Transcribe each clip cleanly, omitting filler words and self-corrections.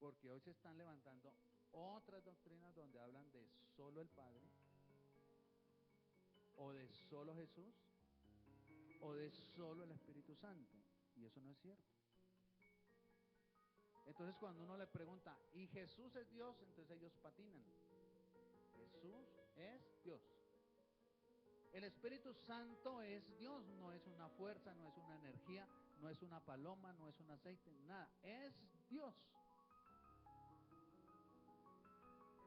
Porque hoy se están levantando otras doctrinas donde hablan de solo el Padre, o de solo Jesús, o de solo el Espíritu Santo. Y eso no es cierto. Entonces cuando uno le pregunta, ¿y Jesús es Dios? Entonces ellos patinan. Jesús es Dios. El Espíritu Santo es Dios, no es una fuerza, no es una energía, no es una paloma, no es un aceite, nada. Es Dios.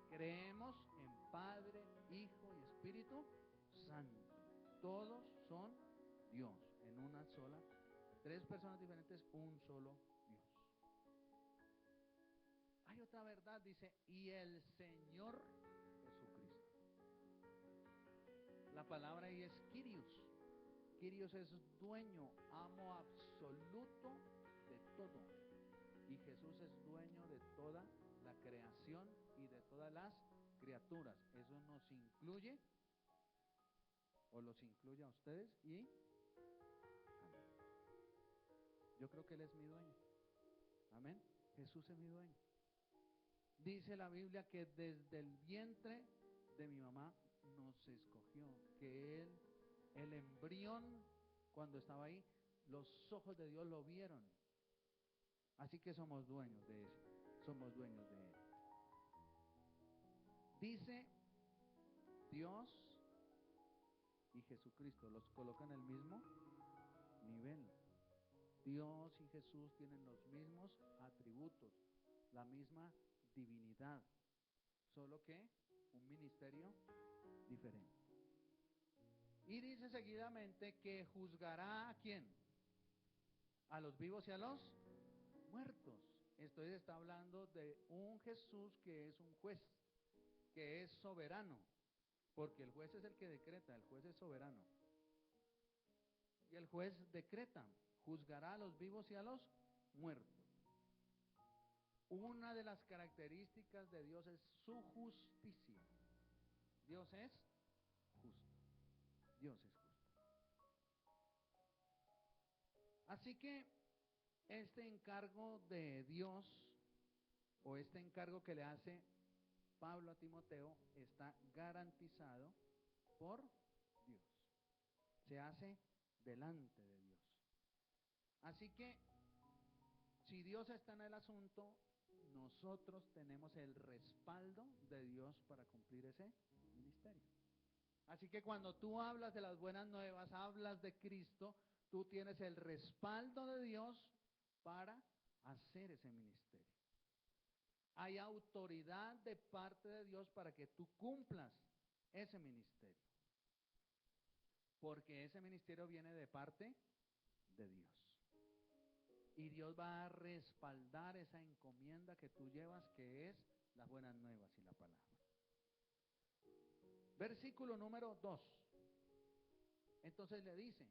Creemos en Padre, Hijo y Espíritu Santo. Todos son Dios, en una sola, tres personas diferentes, un solo Dios. Hay otra verdad, dice, y el Señor Jesucristo. La palabra ahí es Kyrios. Kyrios es dueño, amo absoluto de todo. Y Jesús es dueño de toda la creación y de todas las criaturas. Eso nos incluye, o los incluye a ustedes y a mí. Yo creo que Él es mi dueño. Amén. Jesús es mi dueño. Dice la Biblia que desde el vientre de mi mamá nos escogió, que Él, el embrión, cuando estaba ahí, los ojos de Dios lo vieron. Así que somos dueños de eso, somos dueños de Él. Dice Dios y Jesucristo, los colocan en el mismo nivel. Dios y Jesús tienen los mismos atributos, la misma divinidad, solo que un ministerio diferente. Y dice seguidamente que juzgará ¿a quién? A los vivos y a los muertos. Esto está hablando de un Jesús que es un juez, que es soberano, porque el juez es el que decreta, el juez es soberano. Y el juez decreta, juzgará a los vivos y a los muertos. Una de las características de Dios es su justicia. Dios es justo. Dios es justo. Así que este encargo de Dios, o este encargo que le hace Pablo a Timoteo, está garantizado por Dios. Se hace delante de Dios. Así que, si Dios está en el asunto, nosotros tenemos el respaldo de Dios para cumplir ese ministerio. Así que cuando tú hablas de las buenas nuevas, hablas de Cristo, tú tienes el respaldo de Dios para hacer ese ministerio. Hay autoridad de parte de Dios para que tú cumplas ese ministerio. Porque ese ministerio viene de parte de Dios. Y Dios va a respaldar esa encomienda que tú llevas, que es las buenas nuevas y la palabra. Versículo número 2. Entonces le dice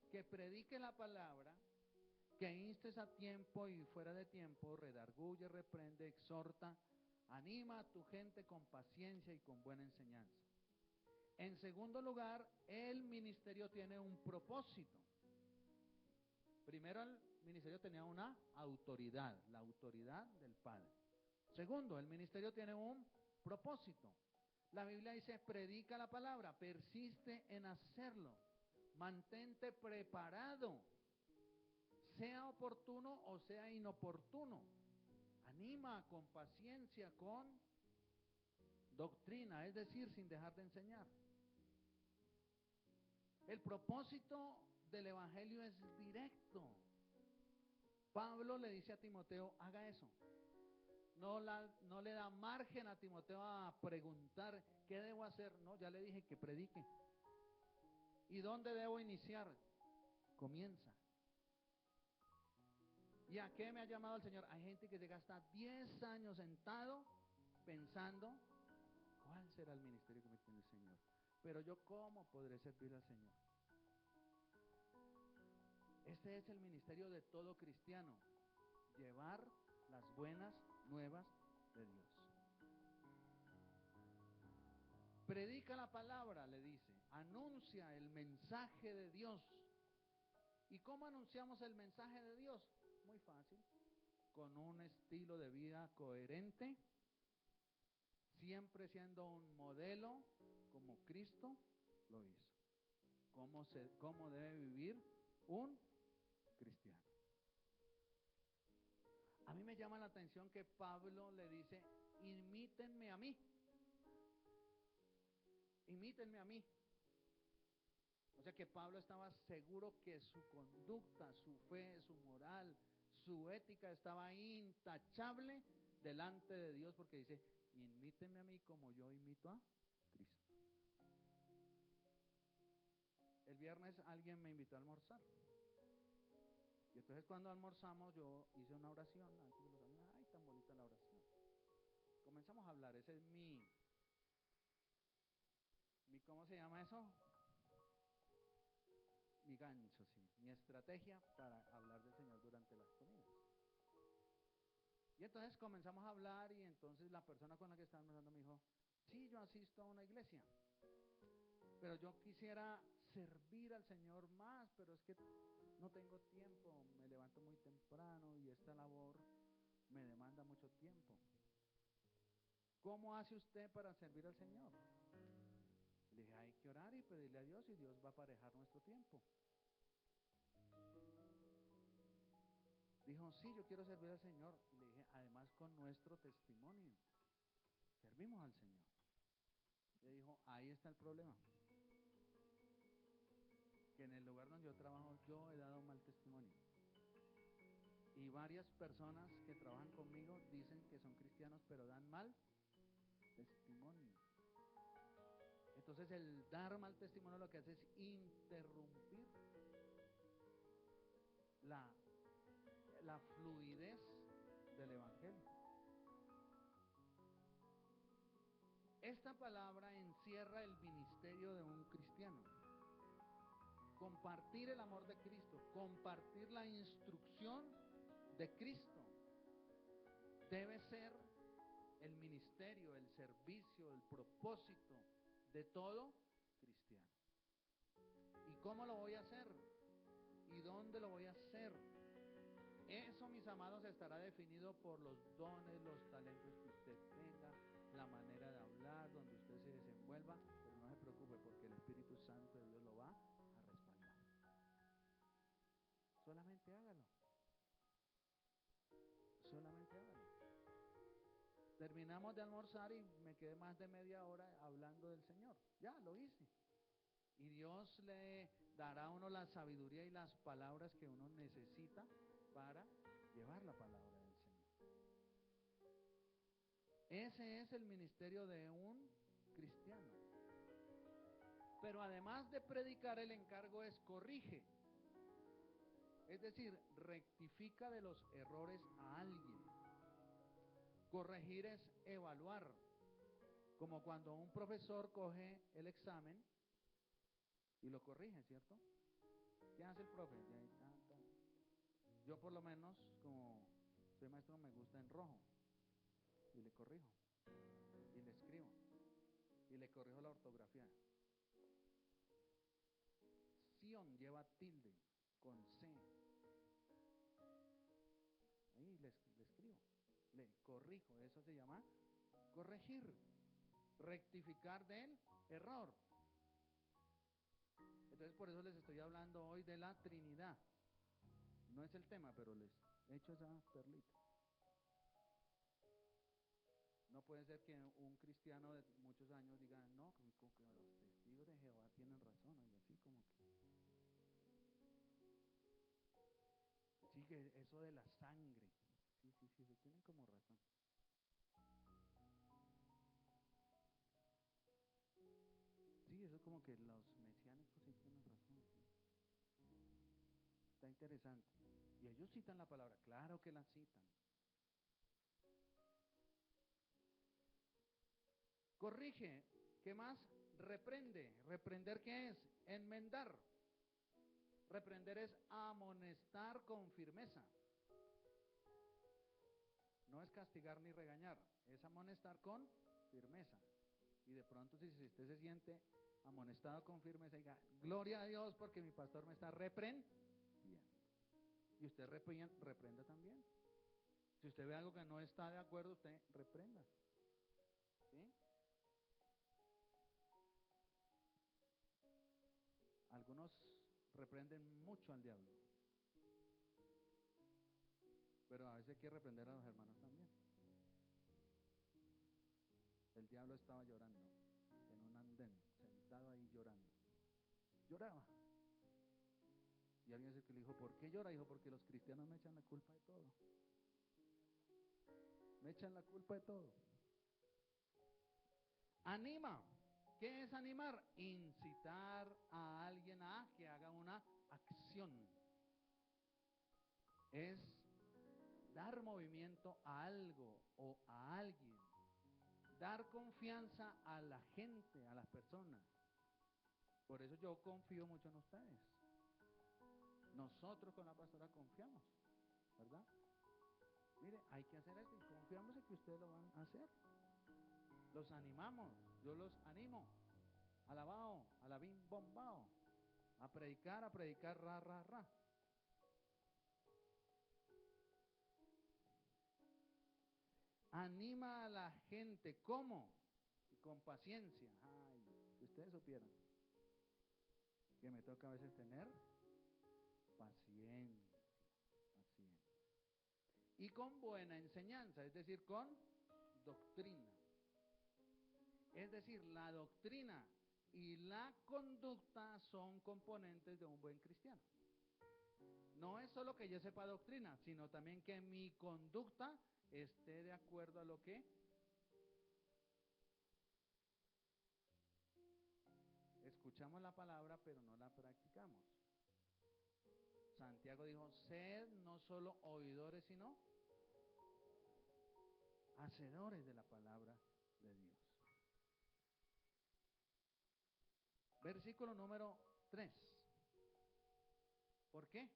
que predique la palabra, que instes a tiempo y fuera de tiempo, redarguye, reprende, exhorta, anima a tu gente con paciencia y con buena enseñanza. En segundo lugar, el ministerio tiene un propósito. Primero, el ministerio tenía una autoridad, la autoridad del Padre. Segundo, el ministerio tiene un propósito. La Biblia dice, predica la palabra, persiste en hacerlo, mantente preparado, sea oportuno o sea inoportuno. Anima con paciencia, con doctrina, es decir, sin dejar de enseñar. El propósito del evangelio es directo. Pablo le dice a Timoteo, haga eso. No le da margen a Timoteo a preguntar qué debo hacer. No, ya le dije que predique. ¿Y dónde debo iniciar? Comienza. ¿Y a qué me ha llamado el Señor? Hay gente que llega hasta 10 años sentado pensando, ¿cuál será el ministerio que me tiene el Señor? Pero yo, ¿cómo podré servir al Señor? Este es el ministerio de todo cristiano, llevar las buenas nuevas de Dios. Predica la palabra, le dice, anuncia el mensaje de Dios. ¿Y cómo anunciamos el mensaje de Dios? Muy fácil, con un estilo de vida coherente, siempre siendo un modelo como Cristo lo hizo. Cómo debe vivir un cristiano. A mí me llama la atención que Pablo le dice, imítenme a mí. Imítenme a mí. O sea que Pablo estaba seguro que su conducta, su fe, su moral, su ética estaba intachable delante de Dios, porque dice, imítenme a mí como yo imito a Cristo. El viernes alguien me invitó a almorzar. Y entonces cuando almorzamos yo hice una oración. Ay, tan bonita la oración. Comenzamos a hablar. Ese es ¿cómo se llama eso? Mi gancho, sí. Mi estrategia para hablar del Señor durante las comidas. Y entonces comenzamos a hablar y entonces la persona con la que estaba hablando me dijo, sí, yo asisto a una iglesia, pero yo quisiera servir al Señor más, pero es que no tengo tiempo, me levanto muy temprano y esta labor me demanda mucho tiempo. ¿Cómo hace usted para servir al Señor? Le dije, hay que orar y pedirle a Dios y Dios va a aparejar nuestro tiempo. Dijo, sí, yo quiero servir al Señor. Le dije, además con nuestro testimonio, servimos al Señor. Le dijo, ahí está el problema. Que en el lugar donde yo trabajo, yo he dado mal testimonio. Y varias personas que trabajan conmigo dicen que son cristianos, pero dan mal testimonio. Entonces el dar mal testimonio lo que hace es interrumpir la fluidez del Evangelio. Esta palabra encierra el ministerio de un cristiano. Compartir el amor de Cristo, compartir la instrucción de Cristo, debe ser el ministerio, el servicio, el propósito de todo cristiano. ¿Y cómo lo voy a hacer? ¿Y dónde lo voy a hacer? Eso, mis amados, estará definido por los dones, los talentos que usted tenga, la manera de hablar, donde usted se desenvuelva, pero no se preocupe porque el Espíritu Santo de Dios lo va a respaldar. Solamente hágalo. Solamente hágalo. Terminamos de almorzar y me quedé más de media hora hablando del Señor. Ya, lo hice. Y Dios le dará a uno la sabiduría y las palabras que uno necesita para llevar la palabra del Señor. Ese es el ministerio de un cristiano. Pero además de predicar, el encargo es corrige. Es decir, rectifica de los errores a alguien. Corregir es evaluar. Como cuando un profesor coge el examen y lo corrige, ¿cierto? ¿Qué hace el profe? Yo por lo menos, como soy maestro, me gusta en rojo. Y le corrijo. Y le escribo. Y le corrijo la ortografía. Sion lleva tilde con C. Ahí le escribo. Le corrijo. Eso se llama corregir. Rectificar del error. Entonces por eso les estoy hablando hoy de la Trinidad. No es el tema, pero les he hecho esa perlita. No puede ser que un cristiano de muchos años diga, no, como que los testigos de Jehová tienen razón, y así como que. Sí, que eso de la sangre. Sí, tienen como razón. Sí, eso es como que los mesiánicos sí tienen razón. Sí. Está interesante. Y ellos citan la palabra, claro que la citan. Corrige, ¿qué más? Reprende. ¿Reprender qué es? Enmendar. Reprender es amonestar con firmeza. No es castigar ni regañar, es amonestar con firmeza. Y de pronto si usted se siente amonestado con firmeza, diga, gloria a Dios porque mi pastor me está reprendiendo. Y usted reprenda también. Si usted usted ve algo que no está de acuerdo, usted reprenda. ¿Sí? Algunos reprenden mucho al diablo, pero a veces hay que reprender a los hermanos también. El diablo estaba llorando en un andén, sentado ahí llorando. Lloraba. Y alguien le dijo, ¿por qué llora? Dijo, porque los cristianos me echan la culpa de todo. Me echan la culpa de todo. Anima. ¿Qué es animar? Incitar a alguien a que haga una acción. Es dar movimiento a algo o a alguien. Dar confianza a la gente, a las personas. Por eso yo confío mucho en ustedes. Nosotros con la pastora confiamos, ¿verdad? Mire, hay que hacer esto y confiamos en que ustedes lo van a hacer. Los animamos, yo los animo. Alabao, alabín, bombao. A predicar, ra, ra, ra. Anima a la gente, ¿cómo? Con paciencia. Ay, si ustedes supieran que me toca a veces tener paciencia, paciencia. Y con buena enseñanza, es decir, con doctrina. Es decir, la doctrina y la conducta son componentes de un buen cristiano. No es solo que yo sepa doctrina, sino también que mi conducta esté de acuerdo a lo que escuchamos la palabra, pero no la practicamos. Santiago dijo, sed no solo oidores, sino hacedores de la palabra de Dios. Versículo número 3. ¿Por qué?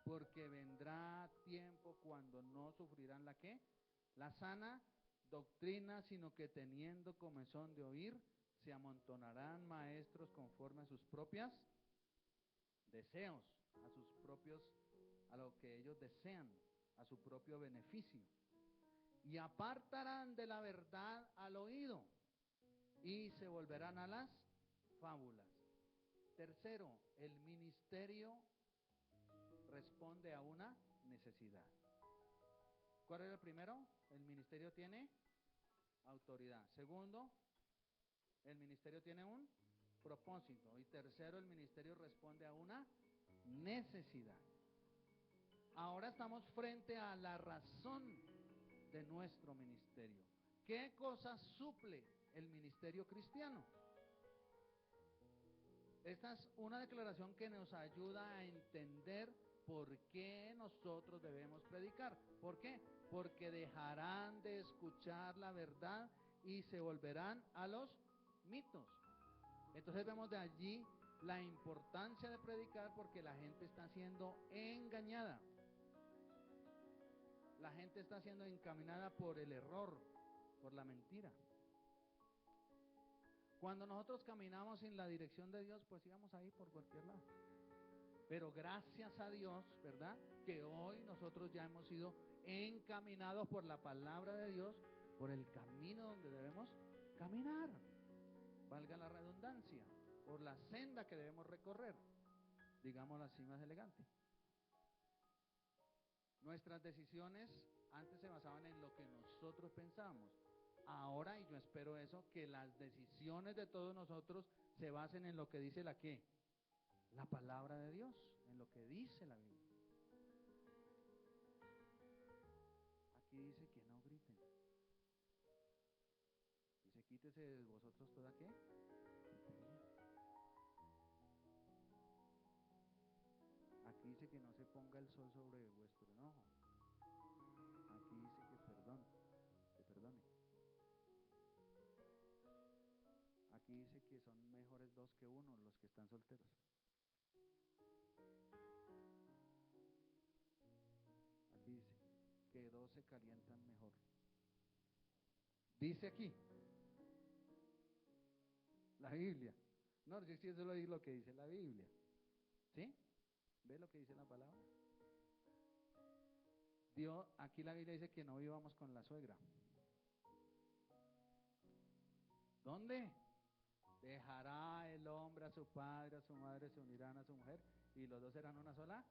Porque vendrá tiempo cuando no sufrirán la ¿qué? La sana doctrina, sino que teniendo comezón de oír, se amontonarán maestros conforme a sus propias deseos, a lo que ellos desean, a su propio beneficio. Y apartarán de la verdad al oído y se volverán a las fábulas. Tercero, el ministerio responde a una necesidad. ¿Cuál es el primero? El ministerio tiene autoridad. Segundo, el ministerio tiene un propósito. Y tercero, el ministerio responde a una necesidad. Ahora estamos frente a la razón de nuestro ministerio. ¿Qué cosa suple el ministerio cristiano? Esta es una declaración que nos ayuda a entender por qué nosotros debemos predicar. ¿Por qué? Porque dejarán de escuchar la verdad y se volverán a los mitos. Entonces vemos de allí la importancia de predicar, porque la gente está siendo engañada. La gente está siendo encaminada por el error, por la mentira. Cuando nosotros caminamos en la dirección de Dios, pues íbamos ahí por cualquier lado. Pero gracias a Dios, ¿verdad? Que hoy nosotros ya hemos sido encaminados por la palabra de Dios, por el camino donde debemos caminar. Valga la redundancia, por la senda que debemos recorrer. Digámoslo así más elegante. Nuestras decisiones antes se basaban en lo que nosotros pensábamos. Ahora, y yo espero eso, que las decisiones de todos nosotros se basen en lo que dice la ¿qué? La palabra de Dios, en lo que dice la Biblia. Aquí dice que no griten. Dice, quítese de vosotros toda ¿qué? Aquí dice que no se ponga el sol sobre vuestro enojo. Aquí dice que perdone. Aquí dice que son mejores dos que uno los que están solteros. Aquí dice que dos se calientan mejor. Dice aquí la Biblia. No, yo sí solo digo lo que dice la Biblia. ¿Sí? ¿Ve lo que dice la palabra? Dios, aquí la Biblia dice que no vivamos con la suegra. ¿Dónde? Dejará el hombre a su padre, a su madre, se unirán a su mujer y los dos serán una sola.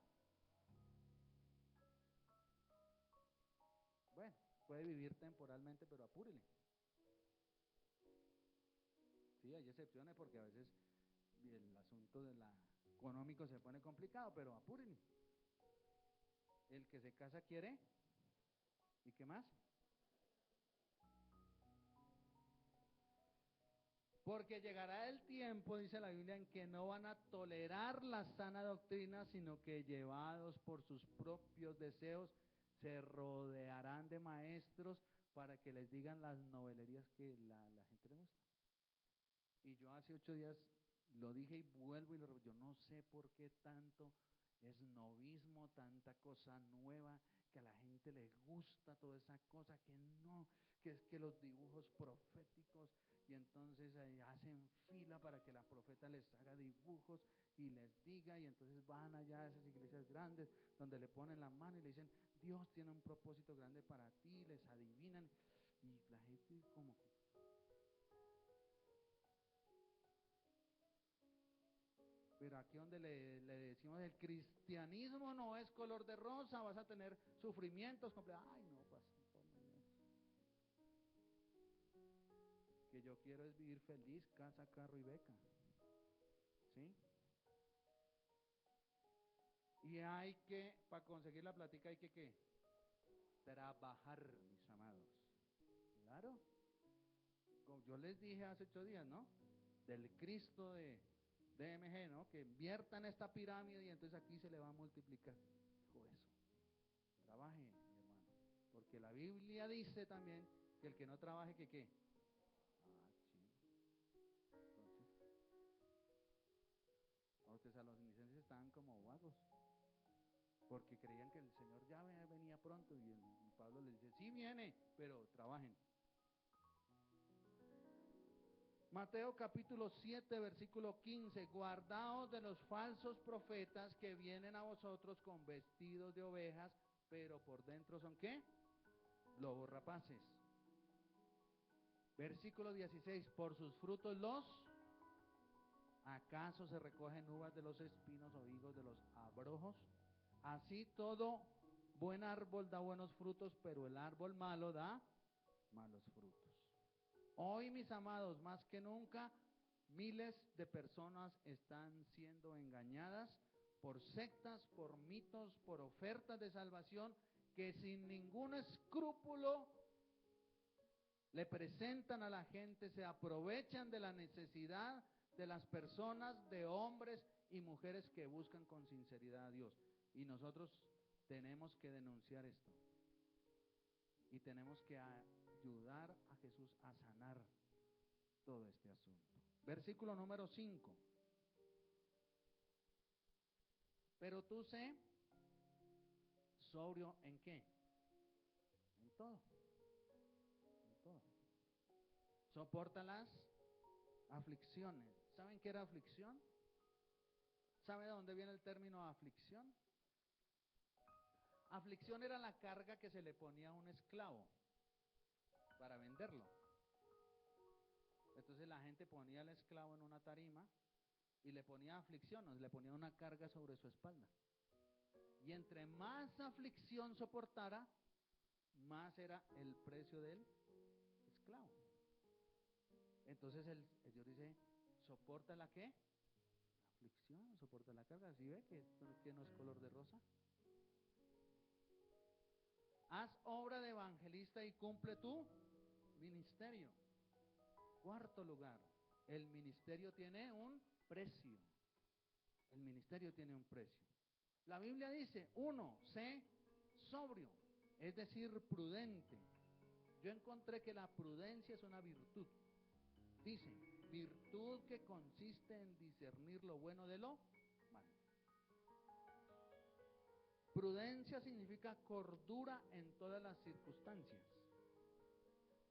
Bueno, puede vivir temporalmente, pero apúrele. Sí, hay excepciones porque a veces el asunto de la económico se pone complicado, pero apúrele. El que se casa quiere. ¿Y qué más? Porque llegará el tiempo, dice la Biblia, en que no van a tolerar la sana doctrina, sino que llevados por sus propios deseos, se rodearán de maestros para que les digan las novelerías que la gente le gusta. Y yo hace 8 días lo dije y vuelvo y lo repito, yo no sé por qué tanto esnovismo, tanta cosa nueva, que a la gente le gusta toda esa cosa, que no, que es que los dibujos proféticos, y entonces hacen fila para que la profeta les haga dibujos y les diga, y entonces van allá a esas iglesias grandes donde le ponen la mano y le dicen, Dios tiene un propósito grande para ti, les adivinan, y la gente como que pero aquí donde le decimos el cristianismo no es color de rosa, vas a tener sufrimientos, ay no, pastor, que yo quiero es vivir feliz, casa, carro y beca, ¿sí? Y hay que, para conseguir la plática hay que ¿qué? Trabajar, mis amados, claro, como yo les dije hace 8 días, ¿no? Del Cristo de DMG, ¿no? Que inviertan esta pirámide y entonces aquí se le va a multiplicar, dijo eso. Trabaje, mi hermano, porque la Biblia dice también que el que no trabaje, que qué. Sí. Entonces, los tesalonicenses estaban como vagos, porque creían que el Señor ya venía pronto, y Pablo les dice, sí viene, pero trabajen. Mateo capítulo 7, versículo 15, guardaos de los falsos profetas que vienen a vosotros con vestidos de ovejas, pero por dentro son ¿qué? Lobos rapaces. Versículo 16, por sus frutos ¿acaso se recogen uvas de los espinos o higos de los abrojos? Así todo buen árbol da buenos frutos, pero el árbol malo da malos frutos. Hoy, mis amados, más que nunca, miles de personas están siendo engañadas por sectas, por mitos, por ofertas de salvación que sin ningún escrúpulo le presentan a la gente, se aprovechan de la necesidad de las personas, de hombres y mujeres que buscan con sinceridad a Dios. Y nosotros tenemos que denunciar esto. Y tenemos que ayudar a Jesús a sanar todo este asunto. Versículo número 5. Pero tú sé sobrio ¿en qué? En todo. En todo. Soporta las aflicciones. ¿Saben qué era aflicción? ¿Sabe de dónde viene el término aflicción? Aflicción era la carga que se le ponía a un esclavo para venderlo. Entonces la gente ponía al esclavo en una tarima y le ponía aflicción, le ponía una carga sobre su espalda. Y entre más aflicción soportara, más era el precio del esclavo. Entonces el Dios dice, ¿soporta la qué? La aflicción, soporta la carga. ¿Sí ve que no es color de rosa? Haz obra de evangelista y cumple tu ministerio. Cuarto lugar, el ministerio tiene un precio. El ministerio tiene un precio. La Biblia dice, 1, sé sobrio, es decir, prudente. Yo encontré que la prudencia es una virtud. Dice, virtud que consiste en discernir lo bueno de lo malo. Prudencia significa cordura en todas las circunstancias.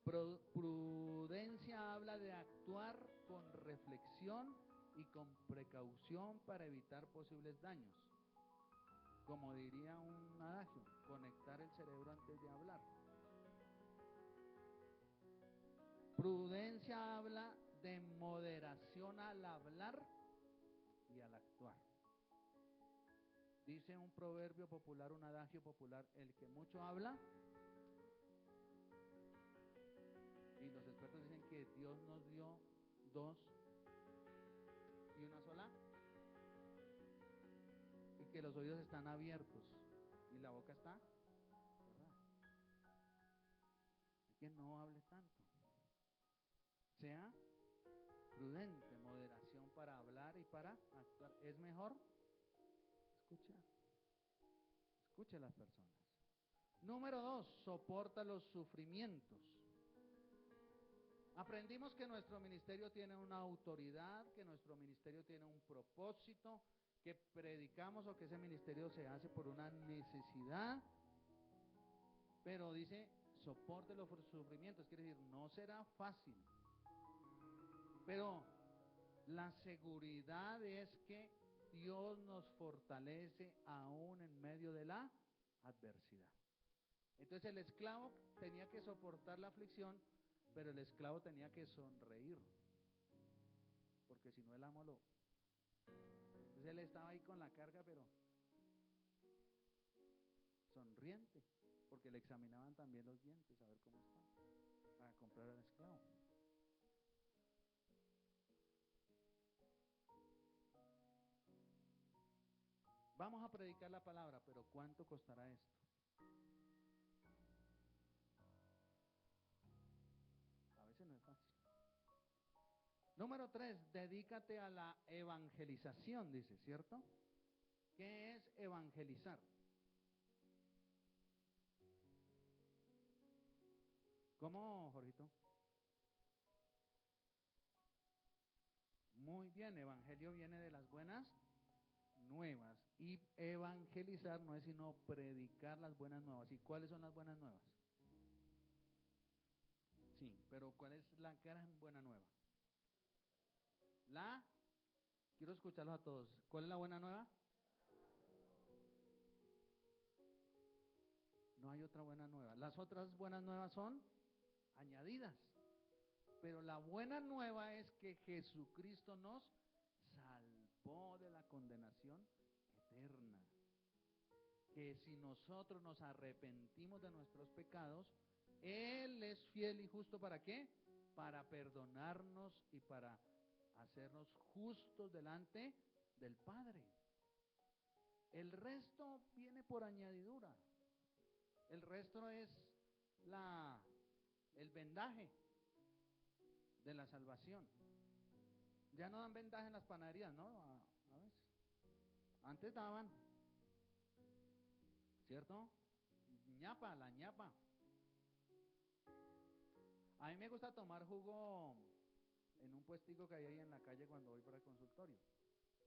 Prudencia habla de actuar con reflexión y con precaución para evitar posibles daños. Como diría un adagio, conectar el cerebro antes de hablar. Prudencia habla de moderación al hablar y al actuar. Dice un proverbio popular, un adagio popular, el que mucho habla, y los expertos dicen que Dios nos dio dos y una sola, y que los oídos están abiertos y la boca está cerrada. Así que no hable tanto. Sea prudente, moderación para hablar y para actuar. Es mejor escuchar. Escuche a las personas. Número 2, soporta los sufrimientos. Aprendimos que nuestro ministerio tiene una autoridad, que nuestro ministerio tiene un propósito, que predicamos o que ese ministerio se hace por una necesidad, pero dice, soporte los sufrimientos, quiere decir, no será fácil, pero la seguridad es que Dios nos fortalece aún en medio de la adversidad. Entonces el esclavo tenía que soportar la aflicción, pero el esclavo tenía que sonreír, porque si no el amo lo... Entonces él estaba ahí con la carga, pero sonriente, porque le examinaban también los dientes, a ver cómo están, para comprar al esclavo. Vamos a predicar la palabra, pero ¿cuánto costará esto? A veces no es fácil. Número 3, dedícate a la evangelización, dice, ¿cierto? ¿Qué es evangelizar? ¿Cómo, Jorgito? Muy bien, evangelio viene de las buenas nuevas. Y evangelizar no es sino predicar las buenas nuevas. ¿Y cuáles son las buenas nuevas? Sí, pero ¿cuál es la gran buena nueva? Quiero escucharlos a todos. ¿Cuál es la buena nueva? No hay otra buena nueva. Las otras buenas nuevas son añadidas. Pero la buena nueva es que Jesucristo nos salvó de la condenación eterna. Que si nosotros nos arrepentimos de nuestros pecados, Él es fiel y justo, ¿para qué? Para perdonarnos y para hacernos justos delante del Padre. El resto viene por añadidura. El resto es el vendaje de la salvación. Ya no dan vendaje en las panaderías, ¿no? A veces. Antes daban, ¿cierto? ñapa, la ñapa. A mí me gusta tomar jugo en un puestico que hay ahí en la calle cuando voy para el consultorio,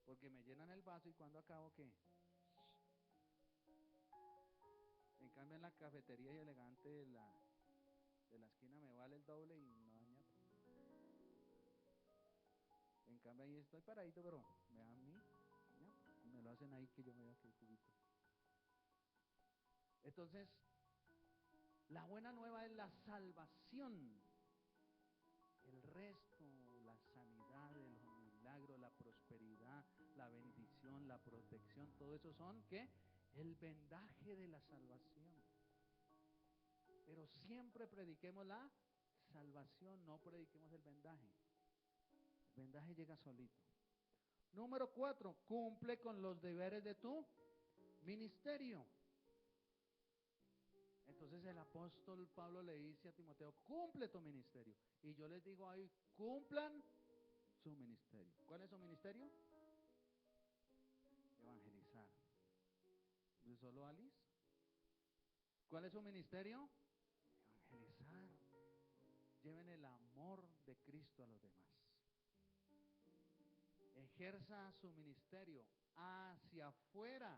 porque me llenan el vaso y cuando acabo, ¿qué? En cambio en la cafetería y elegante de la esquina me vale el doble y no da ñapa. En cambio ahí estoy paradito, pero me dan mi ñapa y me lo hacen ahí que yo me veo aquí el juguito. Entonces, la buena nueva es la salvación. El resto, la sanidad, el milagro, la prosperidad, la bendición, la protección, todo eso son, ¿qué? El vendaje de la salvación. Pero siempre prediquemos la salvación, no prediquemos el vendaje. El vendaje llega solito. Número 4, cumple con los deberes de tu ministerio. Entonces el apóstol Pablo le dice a Timoteo, cumple tu ministerio. Y yo les digo ahí, cumplan su ministerio. ¿Cuál es su ministerio? Evangelizar. ¿De solo Alice? ¿Cuál es su ministerio? Evangelizar. Lleven el amor de Cristo a los demás. Ejerza su ministerio hacia afuera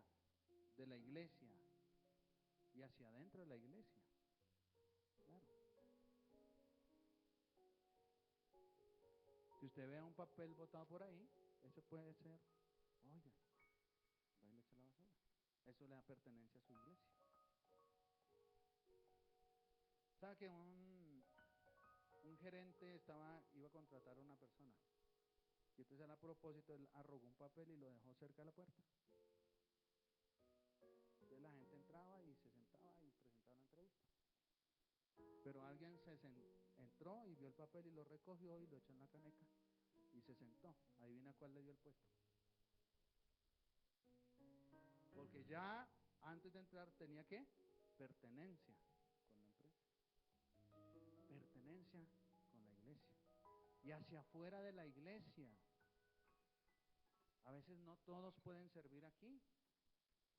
de la iglesia y hacia adentro de la iglesia. Claro. Si usted ve un papel botado por ahí, eso puede ser, oiga, va y le echa la basura. Eso le da pertenencia a su iglesia. ¿Sabe que un gerente iba a contratar a una persona? Y entonces a propósito él arrogó un papel y lo dejó cerca de la puerta. Entonces la gente entraba y se sentaba y presentaba la entrevista. Pero alguien entró y vio el papel y lo recogió y lo echó en la caneca y se sentó. Adivina cuál le dio el puesto. Porque ya antes de entrar tenía ¿qué? Pertenencia con la empresa. Pertenencia con la iglesia. Y hacia afuera de la iglesia. A veces no todos pueden servir aquí.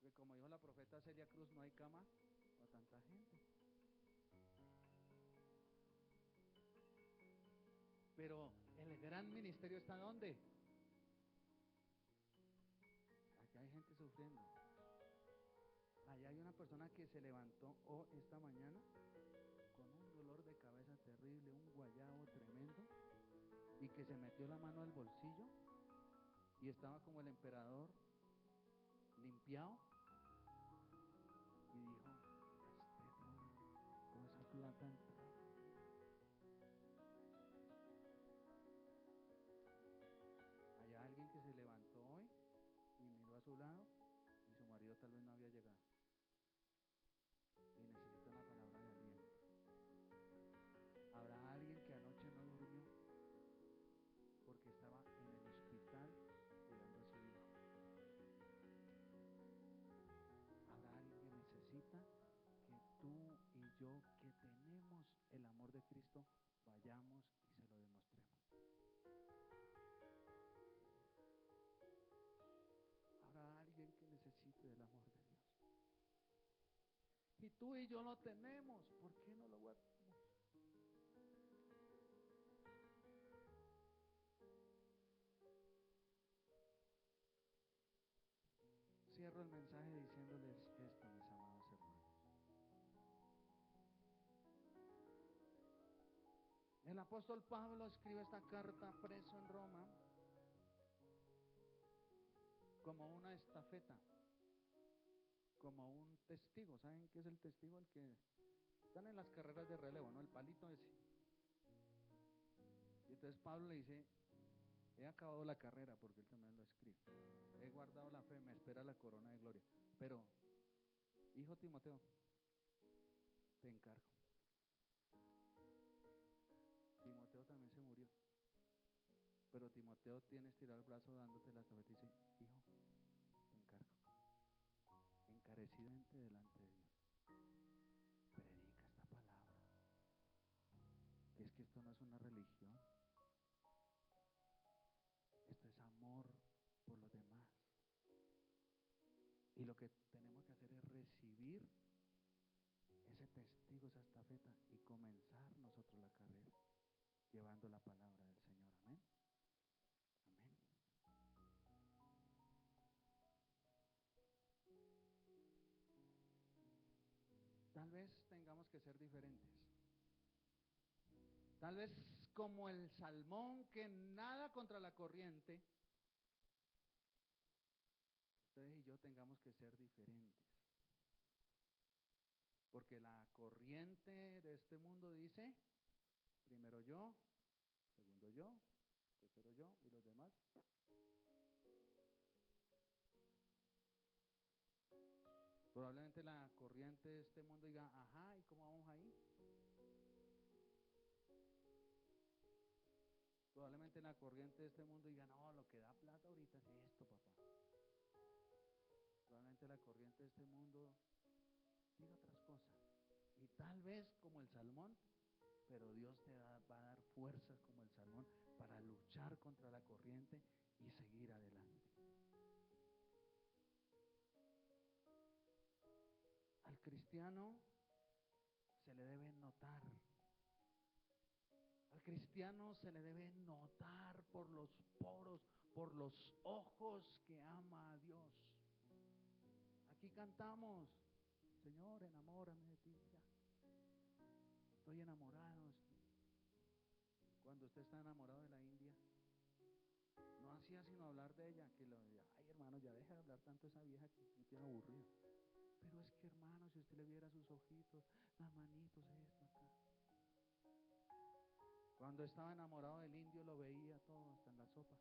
Porque como dijo la profeta Celia Cruz, no hay cama para tanta gente. Pero el gran ministerio está ¿dónde? Allá hay gente sufriendo. Allá hay una persona que se levantó esta mañana con un dolor de cabeza terrible, un guayabo tremendo, y que se metió la mano al bolsillo y estaba como el emperador limpiado y dijo: gasté toda esa plata en trago. Allá alguien que se levantó hoy y miró a su lado y su marido tal vez no había llegado y necesita una palabra de aliento. Habrá alguien que anoche no durmió porque estaba en el hospital cuidando a su hijo. Habrá alguien que necesita que tú y yo, que tenemos el amor de Cristo, vayamos y se lo demostremos. Habrá alguien que necesite del amor de Dios. Y tú y yo lo tenemos, ¿por qué no lo guardamos? Cierro el mensaje diciéndoles esto, mis amados hermanos. El apóstol Pablo escribe esta carta preso en Roma como una estafeta, como un testigo. ¿Saben qué es el testigo? El que están en las carreras de relevo, ¿no? El palito ese. Y entonces Pablo le dice: he acabado la carrera, porque él también lo escribe. He guardado la fe, me espera la corona de gloria. Pero, hijo Timoteo, te encargo. Timoteo también se murió. Pero Timoteo tiene estirado el brazo dándote la estafeta y dice: hijo, te encargo, encarecidamente delante de Dios, predica esta palabra. Que es que esto no es una religión. Esto es amor por los demás. Y lo que tenemos que hacer es recibir ese testigo, esa estafeta, y comenzar nosotros la carrera llevando la palabra del Señor. Amén. Amén. Tal vez tengamos que ser diferentes. Tal vez como el salmón que nada contra la corriente, ustedes y yo tengamos que ser diferentes. Porque la corriente de este mundo dice: primero yo, segundo yo, tercero yo y los demás. Probablemente la corriente de este mundo diga: ajá, ¿y cómo vamos ahí? Probablemente la corriente de este mundo diga: no, lo que da plata ahorita es esto, papá. Probablemente la corriente de este mundo diga otras cosas. Y tal vez como el salmón, pero Dios va a dar fuerzas como el salmón para luchar contra la corriente y seguir adelante. Al cristiano se le debe notar. Al cristiano se le debe notar por los poros, por los ojos, que ama a Dios. Aquí cantamos: Señor, enamórame de ti. Ya. Estoy enamorado. Cuando usted está enamorado de la India, no hacía sino hablar de ella, que ay hermano, ya deja de hablar tanto de esa vieja que me tiene aburrido. pero es que hermano, si usted le viera sus ojitos, las manitos, esto acá. Cuando estaba enamorado del indio lo veía todo, hasta en la sopa.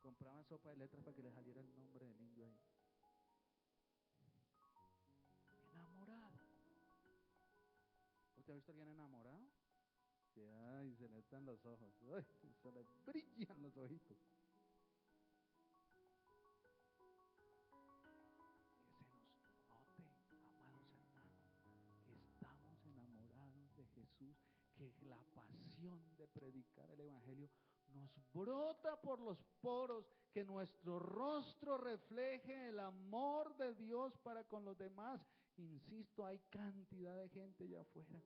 Compraban sopa de letras para que le saliera el nombre del indio ahí. Enamorado. ¿Usted ha visto a alguien enamorado? Que ay, se le están los ojos, ay, se le brillan los ojitos. Que se nos note, amados hermanos, que estamos enamorados de Jesús, que la pasión de predicar el evangelio nos brota por los poros, que nuestro rostro refleje el amor de Dios para con los demás. Insisto, hay cantidad de gente allá afuera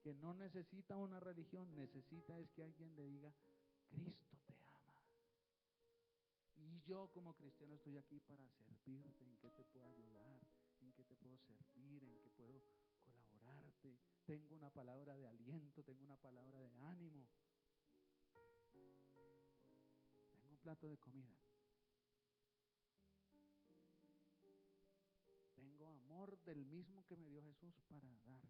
que no necesita una religión, necesita es que alguien le diga, Cristo te ama. Y yo como cristiano estoy aquí para servirte, en qué te puedo ayudar, en qué te puedo servir, en qué puedo colaborarte. Tengo una palabra de aliento, tengo una palabra de ánimo. Tengo un plato de comida. Tengo amor del mismo que me dio Jesús para darte.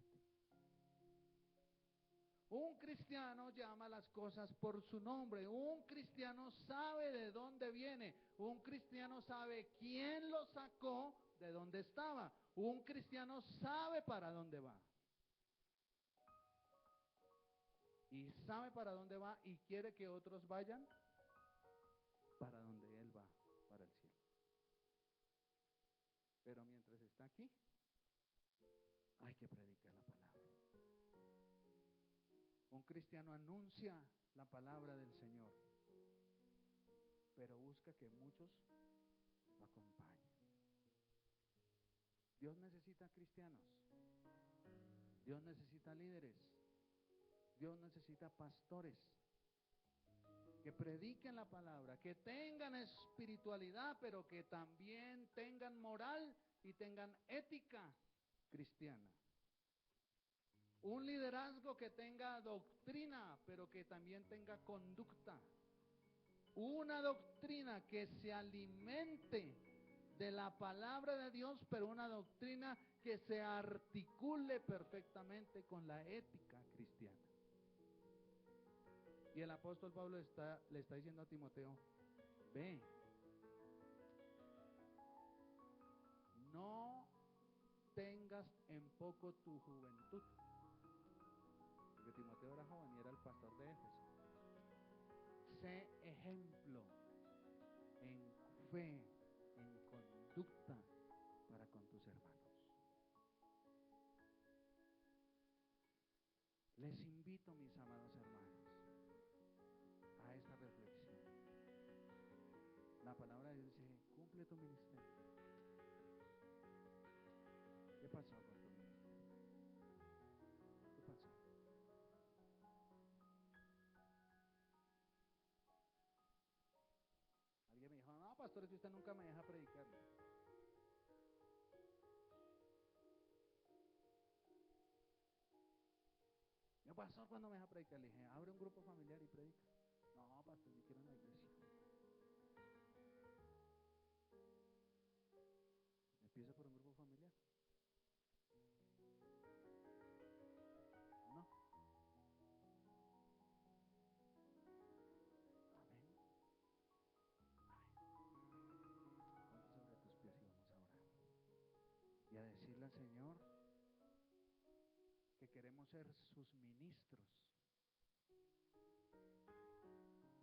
Un cristiano llama las cosas por su nombre. Un cristiano sabe de dónde viene. Un cristiano sabe quién lo sacó de donde estaba. Un cristiano sabe para dónde va. Y sabe para dónde va y quiere que otros vayan para donde él va, para el cielo. Pero mientras está aquí, hay que predicar la palabra. Un cristiano anuncia la palabra del Señor, pero busca que muchos lo acompañen. Dios necesita cristianos. Dios necesita líderes. Dios necesita pastores que prediquen la palabra, que tengan espiritualidad, pero que también tengan moral y tengan ética cristiana. Un liderazgo que tenga doctrina, pero que también tenga conducta. Una doctrina que se alimente de la palabra de Dios, pero una doctrina que se articule perfectamente con la ética cristiana. Y el apóstol Pablo le está diciendo a Timoteo, ve, no tengas en poco tu juventud. Porque Timoteo era joven y era el pastor de Éfeso. Sé ejemplo en fe, en conducta para con tus hermanos. Les invito, mis amados hermanos, a esta reflexión. La palabra de Dios dice, cumple tu ministerio. ¿Qué pasó con tu ministerio? ¿Qué pasó? Alguien me dijo, no, pastor, es que usted nunca me deja predicar. Yo, pastor, ¿cuándo me deja predicar? Le dije, abre un grupo familiar y predica. No, pastor, yo quiero una iglesia. Empieza por un grupo familiar. No. Amén. Amén. Ponte sobre tus pies y vamos a orar. Y a decirle al Señor que queremos ser sus ministros.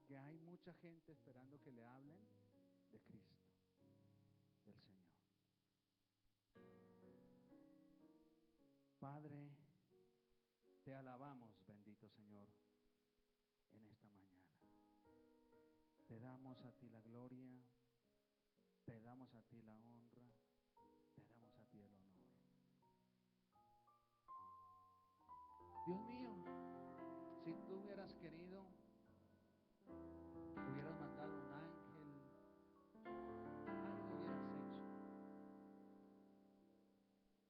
Que hay mucha gente esperando que le hablen de Cristo, del Señor. Padre, te alabamos, bendito Señor, en esta mañana. Te damos a ti la gloria, te damos a ti la honra, te damos a ti el honor. Dios mío, si tú hubieras querido, hubieras mandado un ángel, algo hubieras hecho.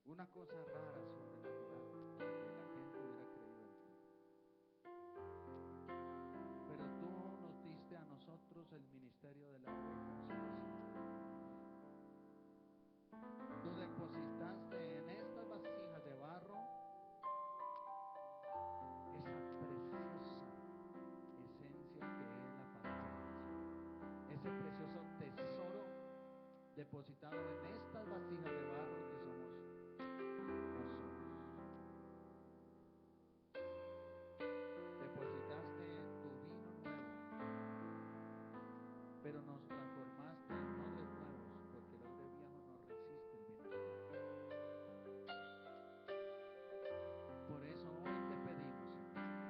Una cosa rara, sobrenatural, para que la gente hubiera creído en ti. Pero tú nos diste a nosotros el ministerio de la reconciliación. depositado en estas vasijas de barro